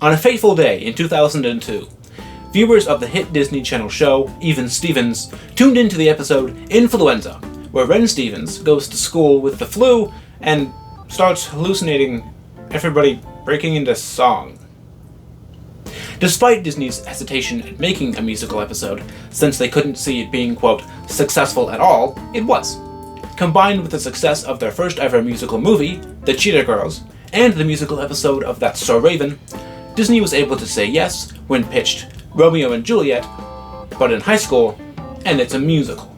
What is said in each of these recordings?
On a fateful day in 2002, viewers of the hit Disney Channel show, Even Stevens, tuned into the episode Influenza, where Ren Stevens goes to school with the flu and starts hallucinating everybody breaking into song. Despite Disney's hesitation at making a musical episode, since they couldn't see it being, quote, successful at all, it was. Combined with the success of their first ever musical movie, The Cheetah Girls, and the musical episode of That's So Raven, Disney was able to say yes when pitched Romeo and Juliet, but in high school, and it's a musical.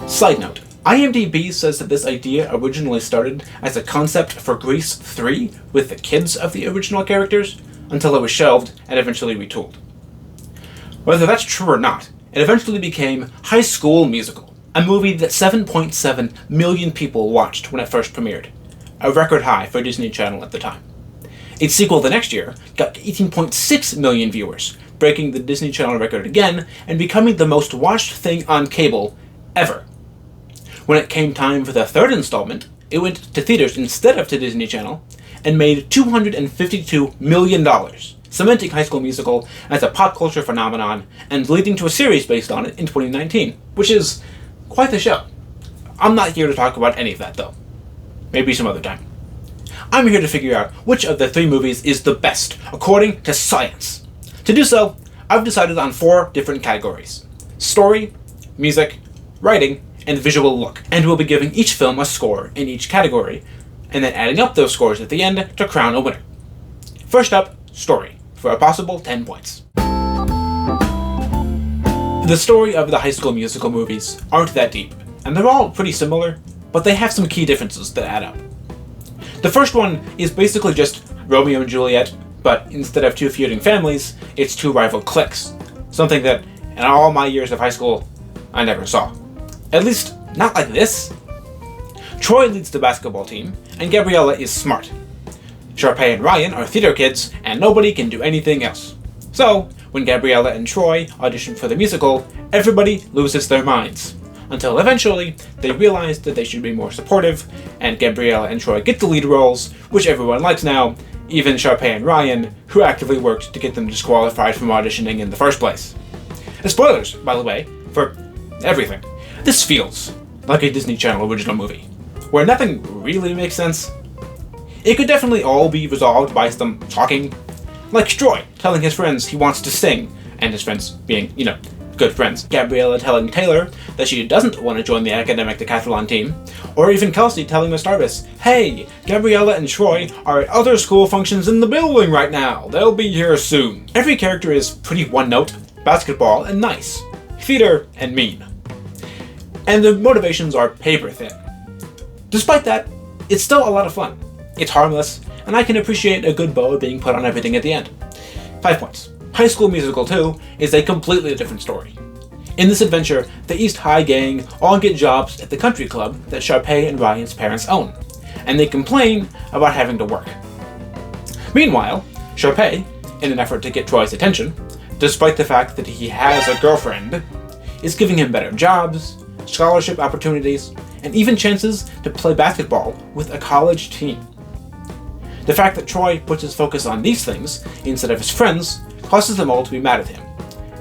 Side note, IMDb says that this idea originally started as a concept for Grease 3 with the kids of the original characters, until it was shelved and eventually retooled. Whether that's true or not, it eventually became High School Musical, a movie that 7.7 million people watched when it first premiered, a record high for Disney Channel at the time. Its sequel the next year got 18.6 million viewers, breaking the Disney Channel record again and becoming the most watched thing on cable ever. When it came time for the third installment, it went to theaters instead of to Disney Channel, and made $252 million, cementing High School Musical as a pop culture phenomenon and leading to a series based on it in 2019, which is quite the show. I'm not here to talk about any of that, though. Maybe some other time. I'm here to figure out which of the three movies is the best, according to science. To do so, I've decided on 4 different categories: story, music, writing, and visual look, and we'll be giving each film a score in each category, and then adding up those scores at the end to crown a winner. First up, story, for a possible 10 points. The story of the High School Musical movies aren't that deep, and they're all pretty similar, but they have some key differences that add up. The first one is basically just Romeo and Juliet, but instead of 2 feuding families, it's 2 rival cliques, something that, in all my years of high school, I never saw. At least, not like this. Troy leads the basketball team, and Gabriella is smart. Sharpay and Ryan are theater kids, and nobody can do anything else. So, when Gabriella and Troy audition for the musical, everybody loses their minds. Until eventually, they realize that they should be more supportive, and Gabriella and Troy get the lead roles, which everyone likes now, even Sharpay and Ryan, who actively worked to get them disqualified from auditioning in the first place. And spoilers, by the way, for everything. This feels like a Disney Channel original movie, where nothing really makes sense. It could definitely all be resolved by some talking, like Troy telling his friends he wants to sing, and his friends being, good friends. Gabriella telling Taylor that she doesn't want to join the academic decathlon team, or even Kelsey telling Miss Darvis, "Hey, Gabriella and Troy are at other school functions in the building right now. They'll be here soon." Every character is pretty one-note, basketball and nice, theater and mean. And the motivations are paper thin. Despite that, it's still a lot of fun. It's harmless, and I can appreciate a good bow being put on everything at the end. 5 points. High School Musical 2 is a completely different story. In this adventure, the East High gang all get jobs at the country club that Sharpay and Ryan's parents own, and they complain about having to work. Meanwhile, Sharpay, in an effort to get Troy's attention, despite the fact that he has a girlfriend, is giving him better jobs, scholarship opportunities, and even chances to play basketball with a college team. The fact that Troy puts his focus on these things instead of his friends causes them all to be mad at him,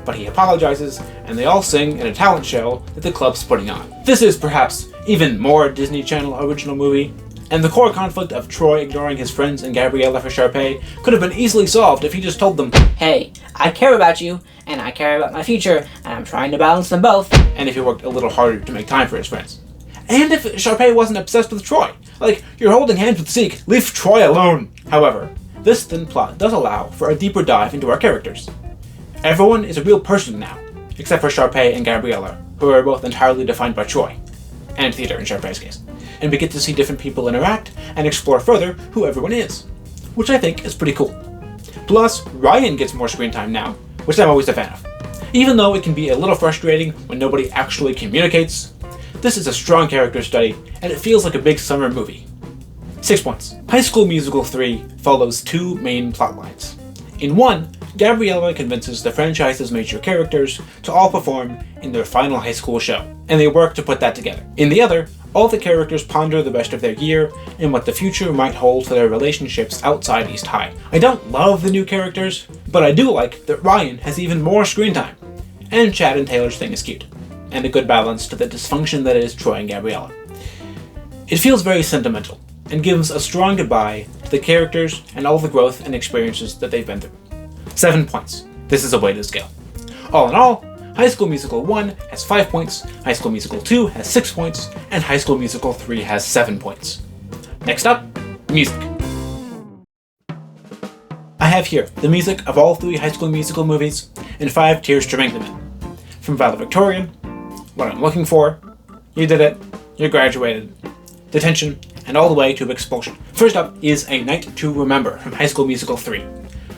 but he apologizes, and they all sing in a talent show that the club's putting on. This is perhaps even more Disney Channel original movie, and the core conflict of Troy ignoring his friends and Gabriella for Sharpay could have been easily solved if he just told them, "Hey, I care about you, and I care about my future, and I'm trying to balance them both," and if he worked a little harder to make time for his friends. And if Sharpay wasn't obsessed with Troy. Like, you're holding hands with Zeke, leave Troy alone. However, this thin plot does allow for a deeper dive into our characters. Everyone is a real person now, except for Sharpay and Gabriella, who are both entirely defined by Troy, and theater in Sharpay's case. And we get to see different people interact and explore further who everyone is, which I think is pretty cool. Plus, Ryan gets more screen time now, which I'm always a fan of. Even though it can be a little frustrating when nobody actually communicates, this is a strong character study, and it feels like a big summer movie. 6 points. High School Musical 3 follows 2 main plot lines. In one, Gabriella convinces the franchise's major characters to all perform in their final high school show, and they work to put that together. In the other, all the characters ponder the rest of their year and what the future might hold for their relationships outside East High. I don't love the new characters, but I do like that Ryan has even more screen time, and Chad and Taylor's thing is cute, and a good balance to the dysfunction that is Troy and Gabriella. It feels very sentimental, and gives a strong goodbye to the characters and all the growth and experiences that they've been through. 7 points. This is a weighted scale. All in all, High School Musical 1 has 5 points, High School Musical 2 has 6 points, and High School Musical 3 has 7 points. Next up, music. I have here the music of all 3 High School Musical movies in 5 tiers to rank them in. From valedictorian, What I'm Looking For, You Did It, You Graduated, Detention, and all the way to Expulsion. First up is A Night to Remember from High School Musical 3.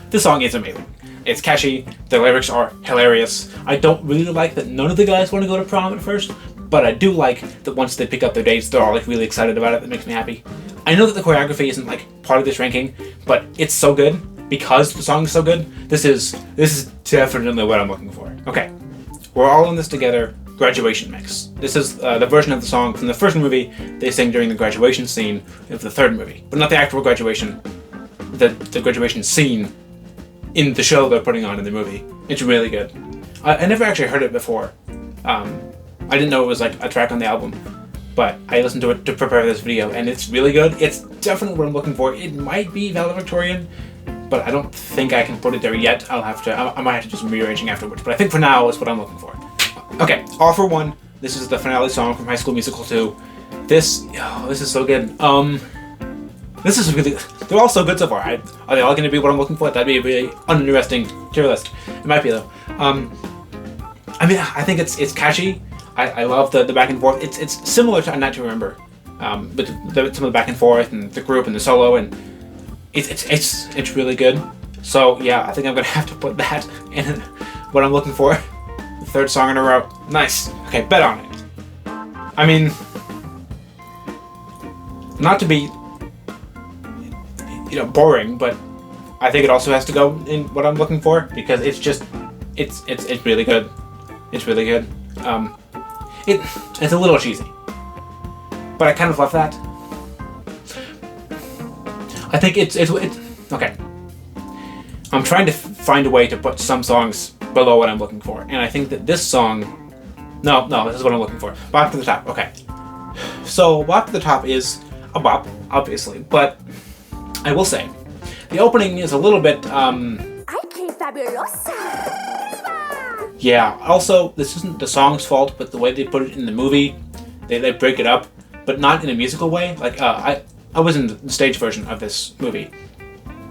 This song is amazing. It's catchy, the lyrics are hilarious. I don't really like that none of the guys want to go to prom at first, but I do like that once they pick up their dates, they're all like really excited about it. That makes me happy. I know that the choreography isn't like part of this ranking, but it's so good because the song is so good. This is definitely what I'm looking for. Okay, we're all in this together. Graduation mix. This is the version of the song from the first movie they sing during the graduation scene of the third movie, but not the actual graduation. The graduation scene in the show they're putting on in the movie. It's really good. I never actually heard it before. I didn't know it was like a track on the album, but I listened to it to prepare this video, and it's really good. It's definitely what I'm looking for. It might be valedictorian, but I don't think I can put it there yet. I might have to do some rearranging afterwards, but I think for now it's what I'm looking for. Okay, All for One. This is the finale song from High School Musical 2. This is so good. This is really, they're all so good so far. Are they all going to be what I'm looking for? That'd be a really uninteresting tier list. It might be though. I mean, I think it's catchy. I love the back and forth. It's similar to A Night to Remember, but some of the back and forth and the group and the solo, and it's really good. So yeah, I think I'm gonna have to put that in what I'm looking for. The third song in a row. Nice. Okay, bet on it. I mean, not to be boring, but I think it also has to go in what I'm looking for because it's really good. It's really good. It's a little cheesy, but I kind of love that. I think it's okay. I'm trying to find a way to put some songs below what I'm looking for, and I think that this song, no, this is what I'm looking for. Bop to the Top. Okay, so Bop to the Top is a bop, obviously, but I will say, the opening is a little bit, yeah, also, this isn't the song's fault, but the way they put it in the movie, they break it up, but not in a musical way. Like, I was in the stage version of this movie,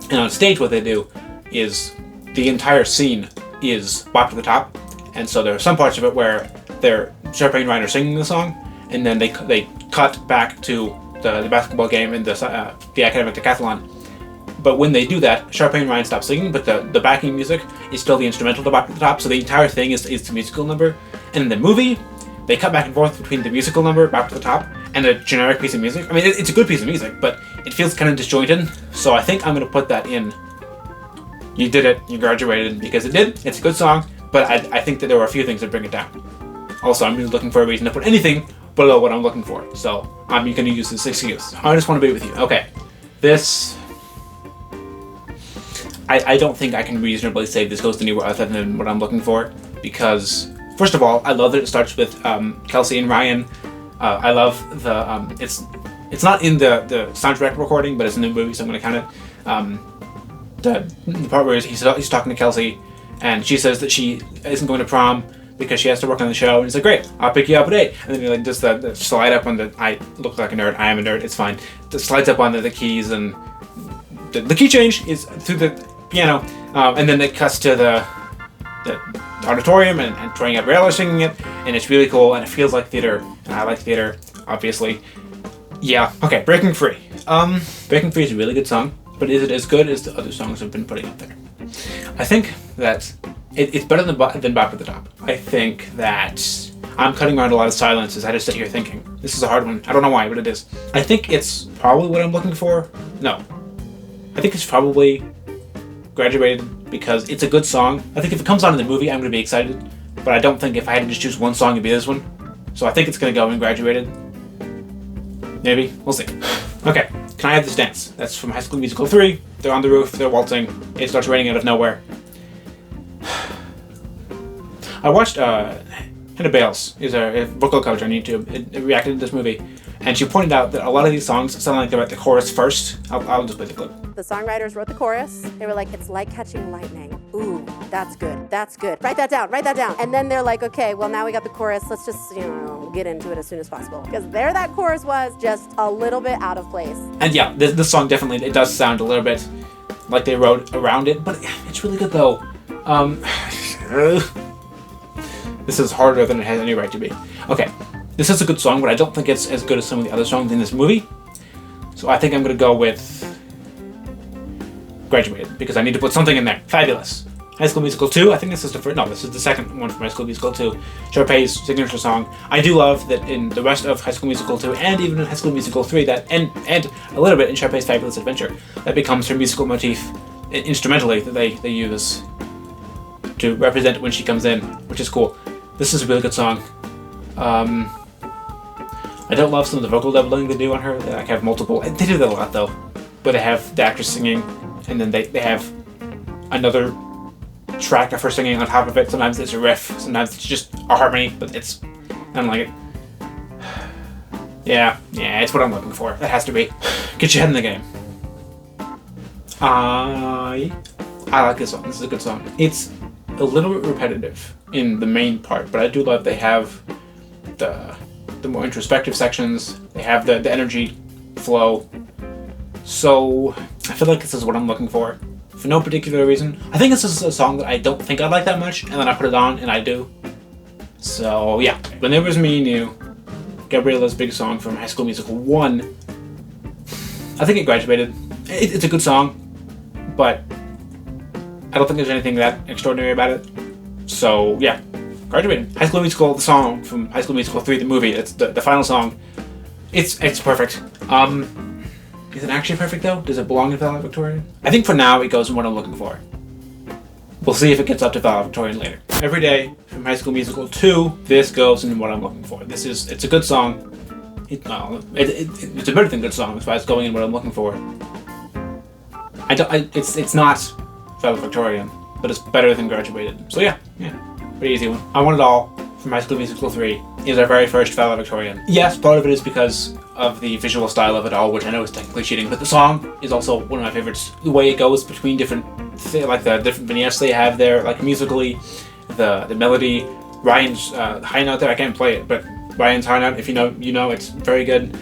and on stage what they do is, the entire scene is Bop to the Top, and so there are some parts of it where Sharpay and Ryan are singing the song, and then they cut back to the basketball game and the academic decathlon. But when they do that, Sharpay and Ryan stop singing, but the backing music is still the instrumental to Bop to the Top, so the entire thing is the musical number. And in the movie, they cut back and forth between the musical number, Bop to the Top, and a generic piece of music. I mean, it's a good piece of music, but it feels kind of disjointed, so I think I'm going to put that in You Did It, You Graduated, because it did. It's a good song, but I think that there were a few things that bring it down. Also, I'm really looking for a reason to put anything below what I'm looking for, so I'm going to use this excuse. I just want to be with you. Okay, this... I don't think I can reasonably say this goes anywhere other than what I'm looking for, because, first of all, I love that it starts with Kelsey and Ryan. I love the... It's not in the soundtrack recording, but it's in the movie, so I'm going to count it. The part where he's talking to Kelsey, and she says that she isn't going to prom because she has to work on the show, and he's like, great, I'll pick you up at 8. And then he like does the slide up on the, I look like a nerd, I am a nerd, it's fine. The slides up on the keys, and the key change is through the piano, and then it cuts to the auditorium, and Troy and Gabriella are singing it, and it's really cool, and it feels like theater, and I like theater, obviously. Yeah, okay, Breaking Free. Breaking Free is a really good song, but is it as good as the other songs I've been putting up there? I think that it's better than Bop to the Top. I think that I'm cutting around a lot of silences. I just sit here thinking. This is a hard one. I don't know why, but it is. I think it's probably what I'm looking for. No. I think it's probably Graduated, because it's a good song. I think if it comes on in the movie, I'm going to be excited. But I don't think if I had to just choose one song, it'd be this one. So I think it's going to go in Graduated. Maybe. We'll see. Okay. Can I Have This Dance? That's from High School Musical 3. They're on the roof. They're waltzing. It starts raining out of nowhere. I watched Hannah Bales, is a vocal coach on YouTube, it reacted to this movie, and she pointed out that a lot of these songs sound like they're at the chorus first. I'll just play the clip. The songwriters wrote the chorus. They were like, it's like catching lightning. Ooh, that's good. That's good. Write that down. Write that down. And then they're like, okay, well, now we got the chorus. Let's just, get into it as soon as possible. Because there that chorus was just a little bit out of place. And yeah, this song definitely, it does sound a little bit like they wrote around it, but it's really good though. This is harder than it has any right to be. Okay, this is a good song, but I don't think it's as good as some of the other songs in this movie. So I think I'm going to go with Graduated, because I need to put something in there. Fabulous. High School Musical 2, I think this is this is the second one from High School Musical 2. Sharpay's signature song. I do love that in the rest of High School Musical 2, and even in High School Musical 3, that and a little bit in Sharpay's Fabulous Adventure, that becomes her musical motif instrumentally that they use to represent when she comes in, which is cool. This is a really good song. I don't love some of the vocal doubling they do on her. They have multiple. They do that a lot though. But they have the actress singing, and then they have another track of her singing on top of it. Sometimes it's a riff, sometimes it's just a harmony, but I don't like it. Yeah, it's what I'm looking for. That has to be. Get your head in the game. I like this song. This is a good song. It's a little bit repetitive in the main part, but I do love they have the more introspective sections. They have the energy flow. So I feel like this is what I'm looking for no particular reason. I think this is a song that I don't think I like that much, and then I put it on and I do. So yeah, When There Was Me and You, Gabriella's big song from High School Musical 1. I think it graduated. It's a good song, but I don't think there's anything that extraordinary about it. So yeah, graduated. High School Musical, the song from High School Musical 3, the movie. It's the final song. It's perfect. Is it actually perfect though? Does it belong in valedictorian? I think for now it goes in what I'm looking for. We'll see if it gets up to valedictorian later. Every Day from High School Musical 2, this goes in what I'm looking for. It's a good song. It's a better than good song as far as going in what I'm looking for. It's not valedictorian, but it's better than graduated. So yeah, pretty easy one. I Want It All from High School Musical 3 is our very first valedictorian. Yes, part of it is because of the visual style of it all, which I know is technically cheating, but the song is also one of my favorites. The way it goes between different vignettes they have there, like musically, the melody, Ryan's high note there, I can't play it, but Ryan's high note, if you know, it's very good.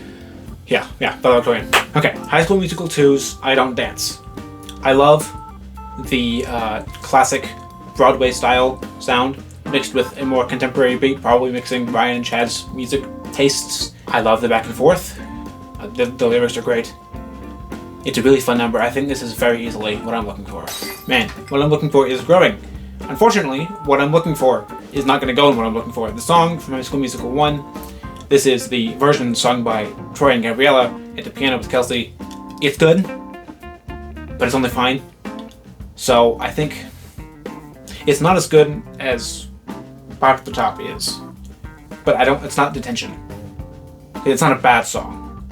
Yeah, valedictorian. Okay, High School Musical 2's I Don't Dance. I love the classic Broadway style sound mixed with a more contemporary beat, probably mixing Ryan and Chad's music tastes. I love the back and forth. The lyrics are great. It's a really fun number. I think this is very easily what I'm looking for. Man, what I'm looking for is growing. Unfortunately, what I'm looking for is not going to go in what I'm looking for. The song from High School Musical 1, this is the version sung by Troy and Gabriella at the piano with Kelsey. It's good, but it's only fine. So I think it's not as good as Pop at the Top is, but it's not detention. It's not a bad song.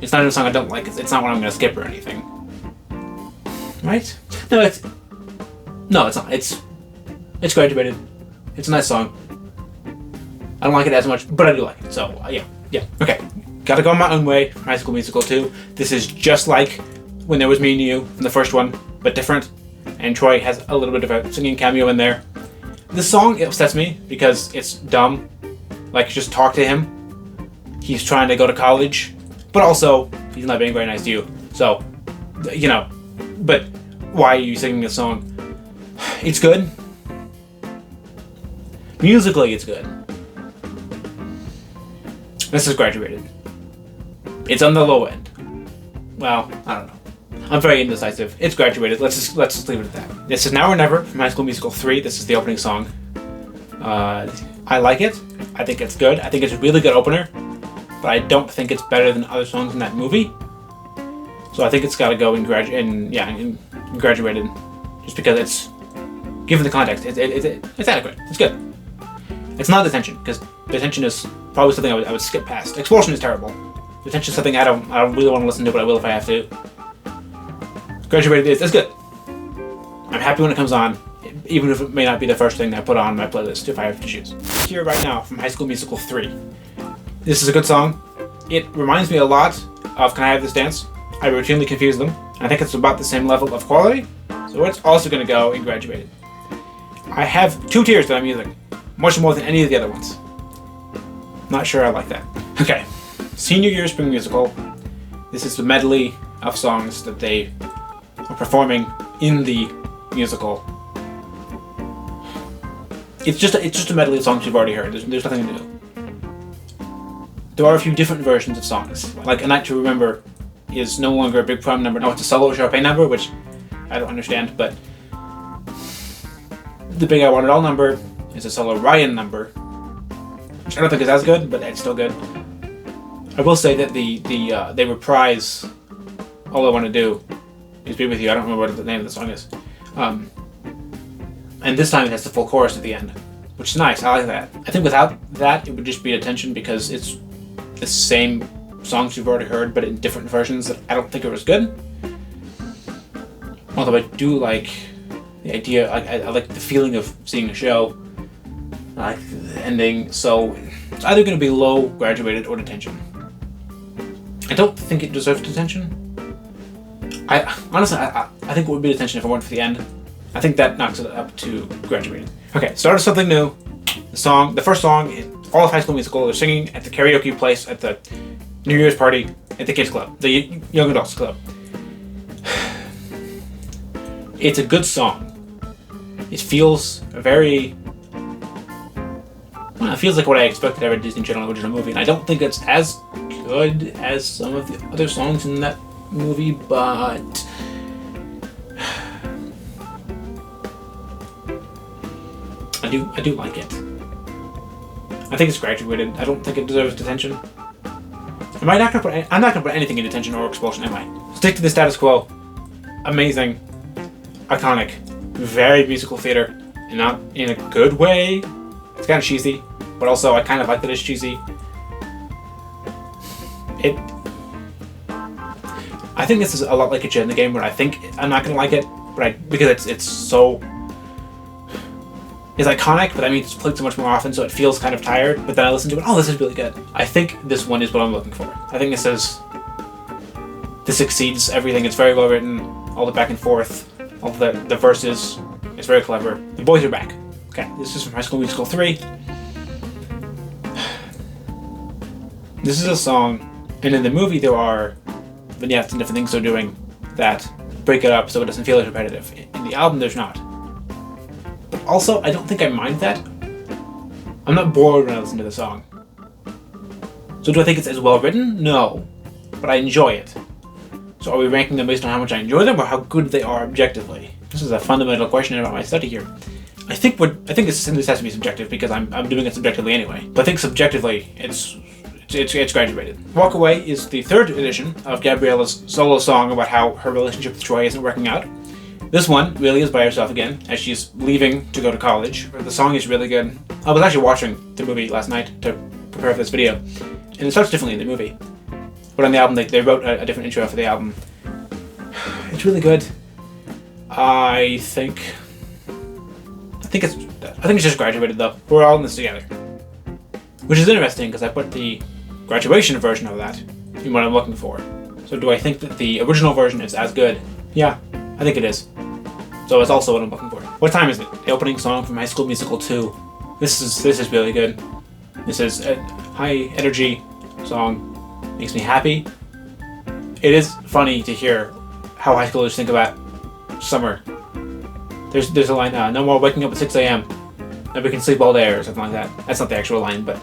It's not even a song I don't like. It's not one I'm gonna skip or anything. Right? No, it's not. It's graduated. It's a nice song. I don't like it as much, but I do like it. So yeah. Okay. Gotta go my own way from High School Musical 2. This is just like When There Was Me and You from the first one, but different. And Troy has a little bit of a singing cameo in there. This song, it upsets me because it's dumb. Like, just talk to him. He's trying to go to college, but also he's not being very nice to you. So, but why are you singing this song? It's good. Musically, it's good. This is graduated. It's on the low end. Well, I don't know. I'm very indecisive. It's graduated. Let's just leave it at that. This is Now or Never from High School Musical 3. This is the opening song. I like it. I think it's good. I think it's a really good opener, but I don't think it's better than other songs in that movie. So I think it's got to go in graduated. just because it's, given the context, it's adequate. It's good. It's not Detention, because Detention is probably something I would skip past. Expulsion is terrible. Detention is something I don't really want to listen to, but I will if I have to. Graduated is good. I'm happy when it comes on, even if it may not be the first thing that I put on my playlist if I have to choose. Here right now from High School Musical 3. This is a good song. It reminds me a lot of Can I Have This Dance? I routinely confuse them. I think it's about the same level of quality, so it's also going to go in Graduated. I have 2 tiers that I'm using, much more than any of the other ones. Not sure I like that. Okay, Senior Year Spring Musical. This is the medley of songs that they are performing in the musical. It's just a medley of songs you've already heard. There's nothing new. There are a few different versions of songs. Like A Night to Remember is no longer a big prom number. No, it's a solo Chopin number, which I don't understand, but The Big I Want It All number is a solo Ryan number, which I don't think is as good, but it's still good. I will say that they reprise All I Want to Do Is Be With You. I don't remember what the name of the song is. And this time it has the full chorus at the end, which is nice. I like that. I think without that, it would just be Detention because it's the same songs you've already heard, but in different versions that I don't think are as good. Although I do like the idea, I like the feeling of seeing a show. I like the ending, so it's either going to be low, Graduated, or Detention. I don't think it deserves Detention. Honestly, I think it would be Detention if I went for the end. I think that knocks it up to Graduated. Okay, start with something new. The first song in all of High School Musical, they're singing at the karaoke place at the New Year's party at the kids club, the young adults club. It's a good song. It feels very... Well, it feels like what I expected out of a Disney Channel original movie, and I don't think it's as good as some of the other songs in that movie, but... I do like it. I think it's Graduated. I don't think it deserves Detention. I'm not gonna put anything in Detention or Expulsion, am I? Stick to the status quo. Amazing. Iconic. Very musical theater. And not in a good way. It's kind of cheesy, but also I kind of like that it's cheesy. I think this is a lot like a Jet in the Game where I think I'm not gonna like it, but because it's so... It's iconic, but that means it's played so much more often, so it feels kind of tired. But then I listen to it, oh, this is really good. I think this one is what I'm looking for. I think this exceeds everything. It's very well written, all the back and forth, all the verses. It's very clever. The boys are back. Okay, this is from High School Musical 3. This is a song, and in the movie there are vignettes and different things they're doing that break it up so it doesn't feel as repetitive. In the album, there's not. But also, I don't think I mind that. I'm not bored when I listen to the song. So do I think it's as well written? No. But I enjoy it. So are we ranking them based on how much I enjoy them or how good they are objectively? This is a fundamental question about my study here. I think this has to be subjective because I'm doing it subjectively anyway. But I think subjectively, it's Graduated. Walk Away is the 3rd edition of Gabriella's solo song about how her relationship with Troy isn't working out. This one really is by herself again, as she's leaving to go to college. The song is really good. I was actually watching the movie last night to prepare for this video, and it starts differently in the movie. But on the album, they wrote a different intro for the album. It's really good. I think it's just Graduated though. We're all in this together. Which is interesting because I put the graduation version of that in what I'm looking for. So do I think that the original version is as good? Yeah, I think it is. So it's also what I'm looking for. What time is it? The opening song from High School Musical 2. This is really good. This is a high energy song. Makes me happy. It is funny to hear how high schoolers think about summer. There's a line, no more waking up at 6 a.m. and we can sleep all day or something like that. That's not the actual line, but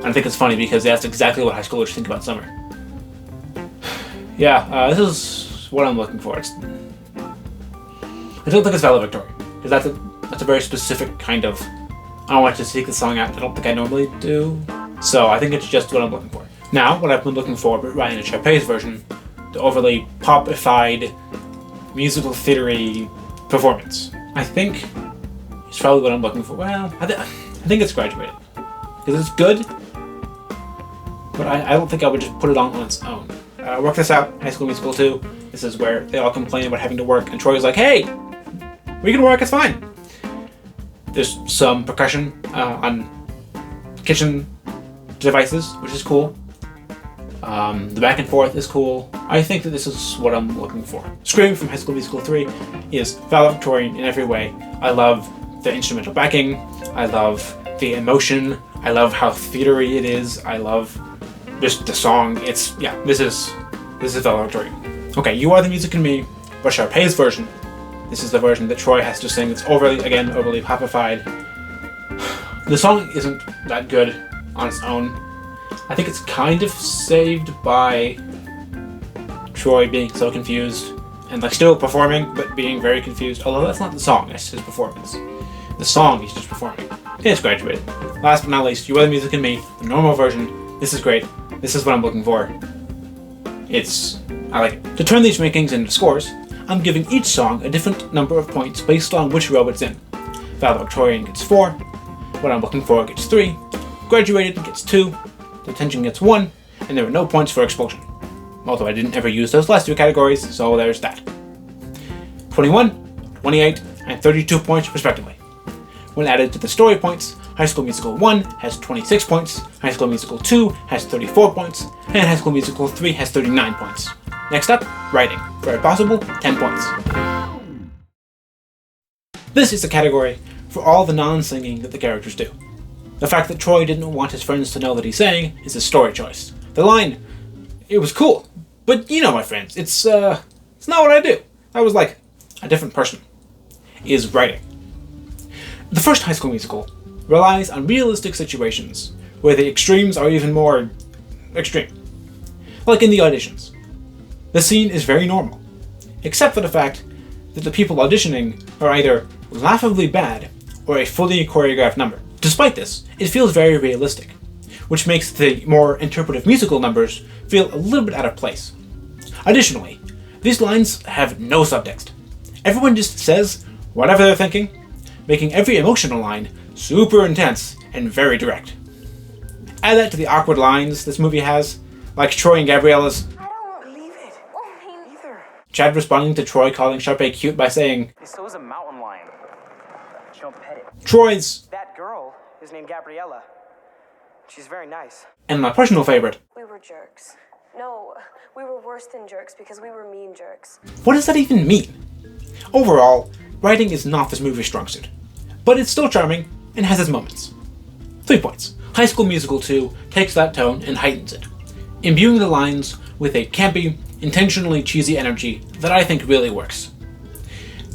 I think it's funny because that's exactly what high schoolers think about summer. Yeah, this is what I'm looking for. I don't think it's valedictorian, because that's a very specific kind of... I don't like to seek the song out. I don't think I normally do. So I think it's just what I'm looking for. Now, what I've been looking for, but Ryan and Sharpay's version, the overly pop-ified, musical theatery, performance. I think it's probably what I'm looking for. Well, I think it's graduated. Because it's good, but I don't think I would just put it on its own. Work this out, High School Musical 2. This is where they all complain about having to work, and Troy's like, hey, we can work, it's fine. There's some percussion on kitchen devices, which is cool. The back and forth is cool. I think that this is what I'm looking for. Scream from High School Musical 3 is valedictorian in every way. I love the instrumental backing. I love the emotion. I love how theatery it is. I love just the song. This is valedictorian. Okay, You Are the Music in Me, but Sharpay's version. This is the version that Troy has to sing. It's overly popified. The song isn't that good on its own. I think it's kind of saved by Troy being so confused and like still performing but being very confused. Although that's not the song, that's his performance. The song he's just performing. It's graduated. Last but not least, You Are the Music in Me, the normal version. This is great. This is what I'm looking for. I like it. To turn these rankings into scores, I'm giving each song a different number of points based on which row it's in. Valedictorian gets 4, What I'm Looking For gets 3, Graduated gets 2, Detention gets 1, and there are no points for Expulsion. Although I didn't ever use those last two categories, so there's that. 21, 28, and 32 points respectively. When added to the story points, High School Musical 1 has 26 points, High School Musical 2 has 34 points, and High School Musical 3 has 39 points. Next up, writing. For a possible 10 points. This is the category for all the non-singing that the characters do. The fact that Troy didn't want his friends to know that he sang is a story choice. The line, it was cool, but you know my friends, it's not what I do. I was like a different person. Is writing. The first High School Musical relies on realistic situations where the extremes are even more extreme. Like in the auditions. The scene is very normal, except for the fact that the people auditioning are either laughably bad or a fully choreographed number. Despite this, it feels very realistic, which makes the more interpretive musical numbers feel a little bit out of place. Additionally, these lines have no subtext. Everyone just says whatever they're thinking, making every emotional line super intense and very direct. Add that to the awkward lines this movie has, like Troy and Gabriella's Chad responding to Troy calling Sharpay cute by saying, "So is a mountain lion. Don't pet it." Troy's That girl is named Gabriella. She's very nice. And my personal favorite. We were jerks. No, we were worse than jerks because we were mean jerks. What does that even mean? Overall, writing is not this movie's strong suit, but it's still charming and has its moments. 3 points. High School Musical 2 takes that tone and heightens it, imbuing the lines with a campy, intentionally cheesy energy that I think really works.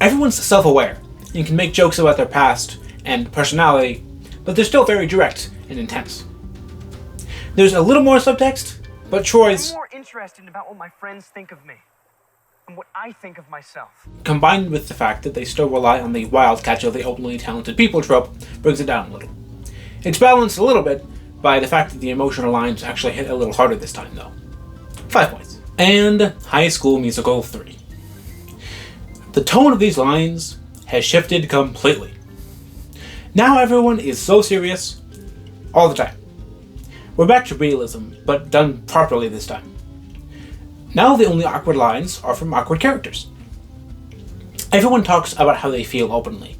Everyone's self-aware and can make jokes about their past and personality, but they're still very direct and intense. There's a little more subtext, but Troy's I'm more interested about what my friends think of me and what I think of myself. Combined with the fact that they still rely on the wild catch of the openly talented people trope, brings it down a little. It's balanced a little bit by the fact that the emotional lines actually hit a little harder this time, though. 5 points. And High School Musical 3. The tone of these lines has shifted completely. Now everyone is so serious all the time. We're back to realism, but done properly this time. Now the only awkward lines are from awkward characters. Everyone talks about how they feel openly,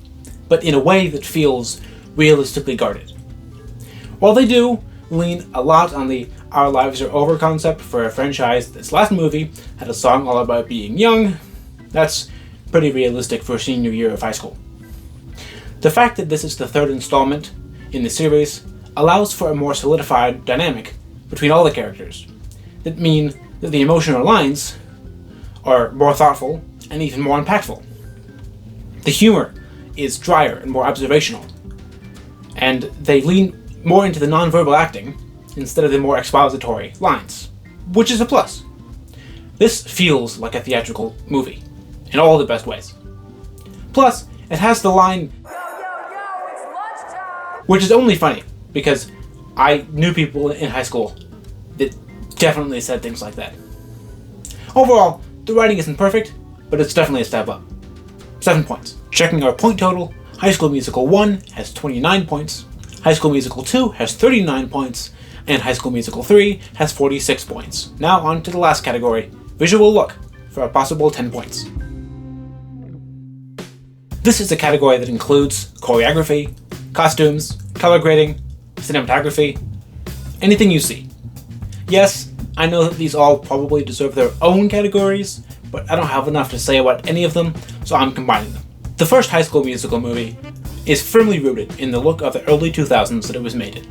but in a way that feels realistically guarded. While they do lean a lot on the Our Lives Are Over concept for a franchise that's last movie had a song all about being young, that's pretty realistic for a senior year of high school. The fact that this is the third installment in the series allows for a more solidified dynamic between all the characters that mean that the emotional lines are more thoughtful and even more impactful. The humor is drier and more observational, and they lean more into the non-verbal acting instead of the more expository lines, which is a plus. This feels like a theatrical movie, in all the best ways. Plus, it has the line, "Yo, it's lunchtime!" which is only funny, because I knew people in high school that definitely said things like that. Overall, the writing isn't perfect, but it's definitely a step up. 7 points. Checking our point total, High School Musical 1 has 29 points, High School Musical 2 has 39 points, and High School Musical 3 has 46 points. Now on to the last category, Visual Look, for a possible 10 points. This is a category that includes choreography, costumes, color grading, cinematography, anything you see. Yes, I know that these all probably deserve their own categories, but I don't have enough to say about any of them, so I'm combining them. The first High School Musical movie is firmly rooted in the look of the early 2000s that it was made in,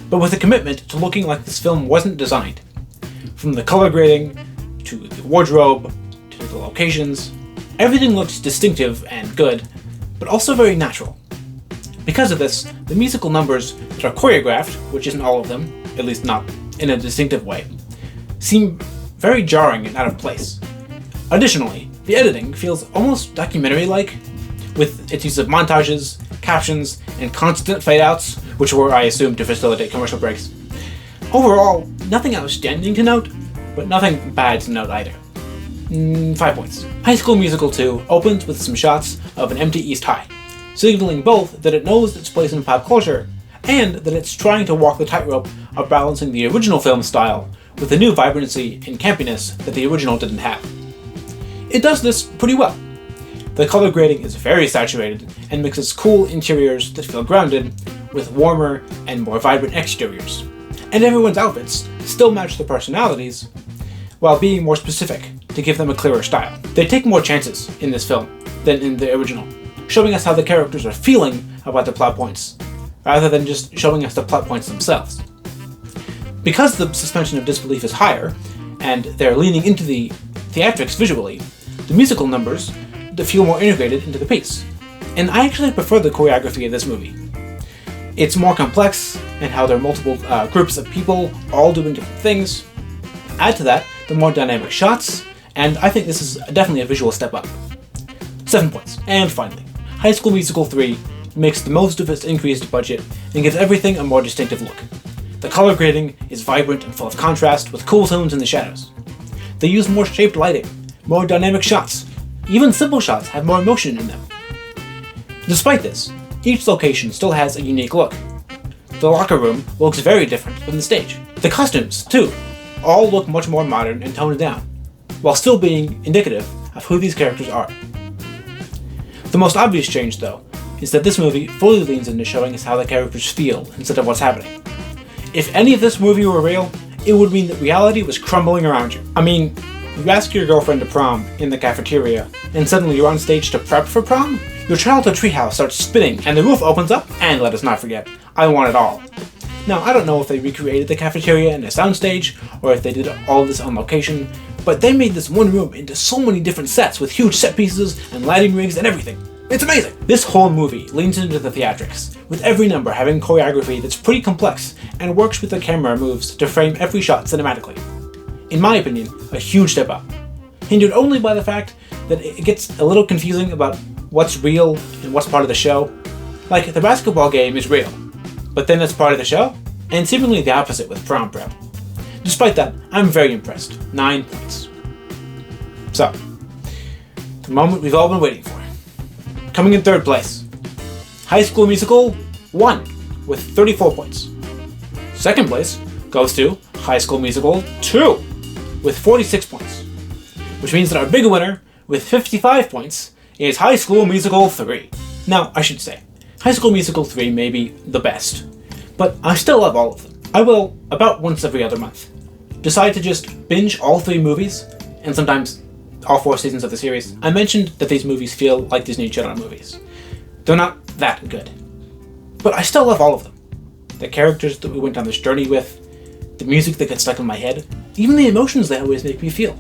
but with a commitment to looking like this film wasn't designed. From the color grading, to the wardrobe, to the locations, everything looks distinctive and good, but also very natural. Because of this, the musical numbers that are choreographed, which isn't all of them, at least not in a distinctive way, seem very jarring and out of place. Additionally, the editing feels almost documentary-like, with its use of montages, captions, and constant fade-outs, which were, I assume, to facilitate commercial breaks. Overall, nothing outstanding to note, but nothing bad to note either. 5 points. High School Musical 2 opens with some shots of an empty East High, signaling both that it knows its place in pop culture, and that it's trying to walk the tightrope of balancing the original film style with the new vibrancy and campiness that the original didn't have. It does this pretty well. The color grading is very saturated and mixes cool interiors that feel grounded with warmer and more vibrant exteriors. And everyone's outfits still match the personalities, while being more specific to give them a clearer style. They take more chances in this film than in the original, showing us how the characters are feeling about the plot points, rather than just showing us the plot points themselves. Because the suspension of disbelief is higher, and they're leaning into the theatrics visually, the musical numbers feel more integrated into the piece. And I actually prefer the choreography of this movie. It's more complex, and how there are multiple groups of people all doing different things. Add to that the more dynamic shots, and I think this is definitely a visual step up. 7 points. And finally, High School Musical 3 makes the most of its increased budget and gives everything a more distinctive look. The color grading is vibrant and full of contrast with cool tones in the shadows. They use more shaped lighting, more dynamic shots. Even simple shots have more emotion in them. Despite this, each location still has a unique look. The locker room looks very different from the stage. The costumes, too, all look much more modern and toned down, while still being indicative of who these characters are. The most obvious change, though, is that this movie fully leans into showing us how the characters feel instead of what's happening. If any of this movie were real, it would mean that reality was crumbling around you. I mean, you ask your girlfriend to prom in the cafeteria, and suddenly you're on stage to prep for prom? Your childhood treehouse starts spinning, and the roof opens up, and let us not forget, I Want It All. Now, I don't know if they recreated the cafeteria in a soundstage, or if they did all of this on location, but they made this one room into so many different sets with huge set pieces and lighting rigs and everything. It's amazing! This whole movie leans into the theatrics, with every number having choreography that's pretty complex and works with the camera moves to frame every shot cinematically. In my opinion, a huge step up, hindered only by the fact that it gets a little confusing about what's real and what's part of the show. Like, the basketball game is real, but then it's part of the show? And seemingly the opposite with prom prep. Despite that, I'm very impressed. 9 points. So, the moment we've all been waiting for. Coming in third place, High School Musical 1 with 34 points. Second place goes to High School Musical 2 with 46 points, which means that our big winner with 55 points is High School Musical 3. Now, I should say, High School Musical 3 may be the best, but I still love all of them. I will, about once every other month, decide to just binge all 3 movies, and sometimes all 4 seasons of the series. I mentioned that these movies feel like Disney Channel movies. They're not that good, but I still love all of them. The characters that we went on this journey with, the music that gets stuck in my head, even the emotions they always make me feel.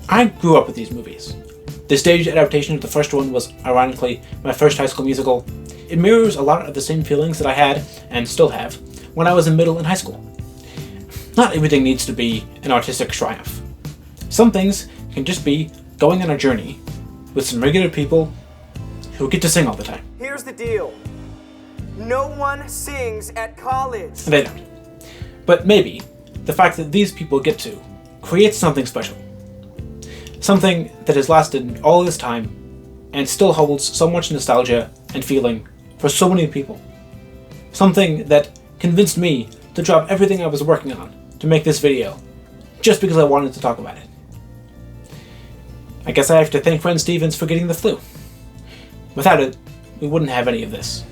I grew up with these movies. The stage adaptation of the first one was, ironically, my first High School Musical. It mirrors a lot of the same feelings that I had, and still have, when I was in middle and high school. Not everything needs to be an artistic triumph. Some things can just be going on a journey with some regular people who get to sing all the time. Here's the deal. No one sings at college. And they don't. But maybe the fact that these people get to creates something special. Something that has lasted all this time and still holds so much nostalgia and feeling for so many people. Something that convinced me to drop everything I was working on to make this video, just because I wanted to talk about it. I guess I have to thank friend Stevens for getting the flu. Without it, we wouldn't have any of this.